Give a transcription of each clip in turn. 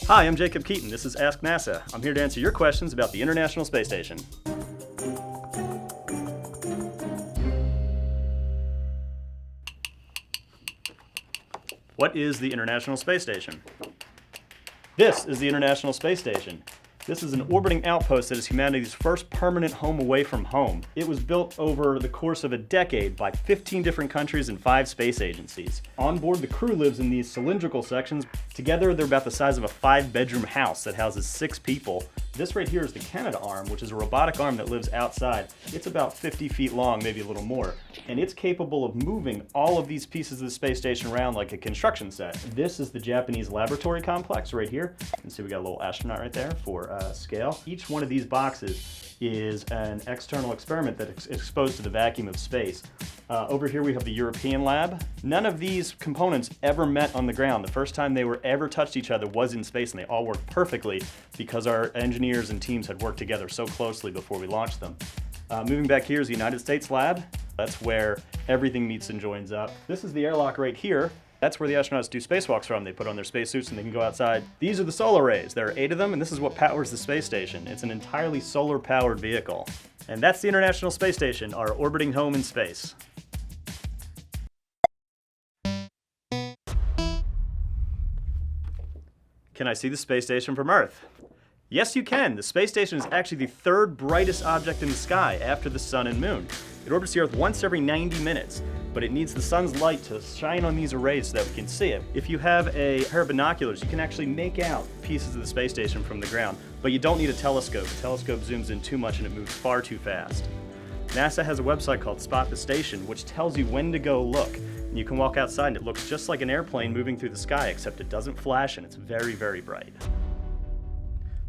Hi, I'm Jacob Keaton. This is Ask NASA. I'm here to answer your questions about the International Space Station. What is the International Space Station? This is the International Space Station. This is an orbiting outpost that is humanity's first permanent home away from home. It was built over the course of a decade by 15 different countries and 5 space agencies. On board, the crew lives in these cylindrical sections. Together, they're about the size of a 5-bedroom house that houses 6 people. This right here is the Canadarm, which is a robotic arm that lives outside. It's about 50 feet long, maybe a little more, and it's capable of moving all of these pieces of the space station around like a construction set. This is the Japanese laboratory complex right here. You can see we got a little astronaut right there for scale. Each one of these boxes is an external experiment that's exposed to the vacuum of space. Over here we have the European lab. None of these components ever met on the ground. The first time they were ever touched each other was in space, and they all worked perfectly because our engineers and teams had worked together so closely before we launched them. Moving back here is the United States lab. That's where everything meets and joins up. This is the airlock right here. That's where the astronauts do spacewalks from. They put on their spacesuits and they can go outside. These are the solar arrays. There are 8 of them, and this is what powers the space station. It's an entirely solar-powered vehicle. And that's the International Space Station, our orbiting home in space. Can I see the space station from Earth? Yes, you can. The space station is actually the 3rd brightest object in the sky after the sun and moon. It orbits the Earth once every 90 minutes, but it needs the sun's light to shine on these arrays so that we can see it. If you have a pair of binoculars, you can actually make out pieces of the space station from the ground, but you don't need a telescope. The telescope zooms in too much and it moves far too fast. NASA has a website called Spot the Station, which tells you when to go look. And you can walk outside and it looks just like an airplane moving through the sky, except it doesn't flash and it's very, very bright.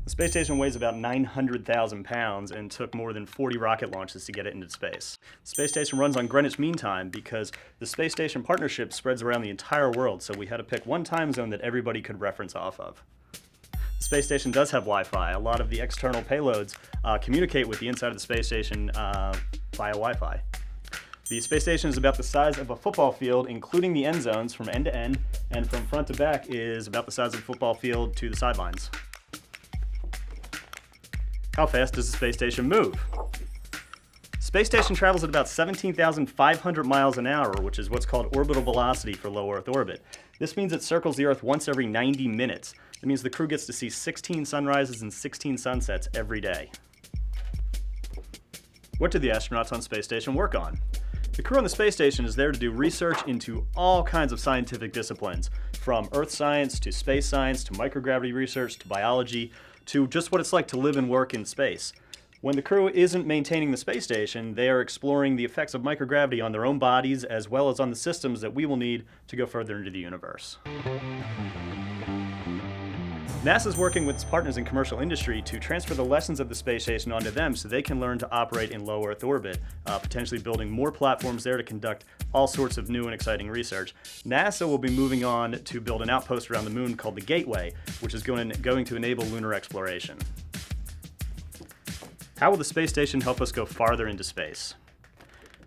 The space station weighs about 900,000 pounds and took more than 40 rocket launches to get it into space. The space station runs on Greenwich Mean Time because the space station partnership spreads around the entire world, so we had to pick one time zone that everybody could reference off of. The space station does have Wi-Fi. A lot of the external payloads communicate with the inside of the space station via Wi-Fi. The space station is about the size of a football field, including the end zones from end to end, and from front to back is about the size of a football field to the sidelines. How fast does the space station move? Space station travels at about 17,500 miles an hour, which is what's called orbital velocity for low Earth orbit. This means it circles the Earth once every 90 minutes. It means the crew gets to see 16 sunrises and 16 sunsets every day. What do the astronauts on space station work on? The crew on the space station is there to do research into all kinds of scientific disciplines, from earth science to space science to microgravity research to biology to just what it's like to live and work in space. When the crew isn't maintaining the space station, they are exploring the effects of microgravity on their own bodies as well as on the systems that we will need to go further into the universe. NASA is working with its partners in commercial industry to transfer the lessons of the space station onto them so they can learn to operate in low Earth orbit, potentially building more platforms there to conduct all sorts of new and exciting research. NASA will be moving on to build an outpost around the moon called the Gateway, which is going to enable lunar exploration. How will the space station help us go farther into space?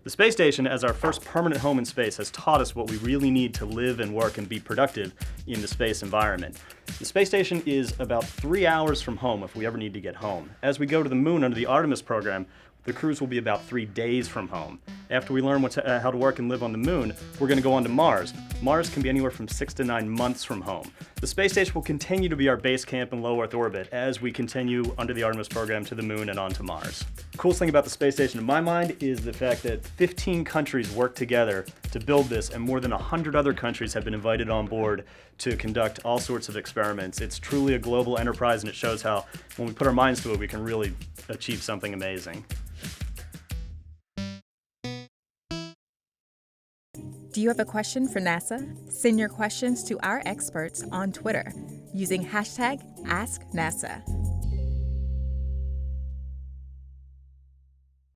The space station, as our first permanent home in space, has taught us what we really need to live and work and be productive in the space environment. The space station is about 3 hours from home if we ever need to get home. As we go to the moon under the Artemis program, the cruise will be about 3 days from home. After we learn how to work and live on the moon, we're going to go on to Mars. Mars can be anywhere from 6 to 9 months from home. The space station will continue to be our base camp in low Earth orbit as we continue under the Artemis program to the moon and on to Mars. The coolest thing about the space station in my mind is the fact that 15 countries work together to build this, and more than 100 other countries have been invited on board to conduct all sorts of experiments. It's truly a global enterprise, and it shows how when we put our minds to it, we can really achieve something amazing. Do you have a question for NASA? Send your questions to our experts on Twitter using #AskNASA.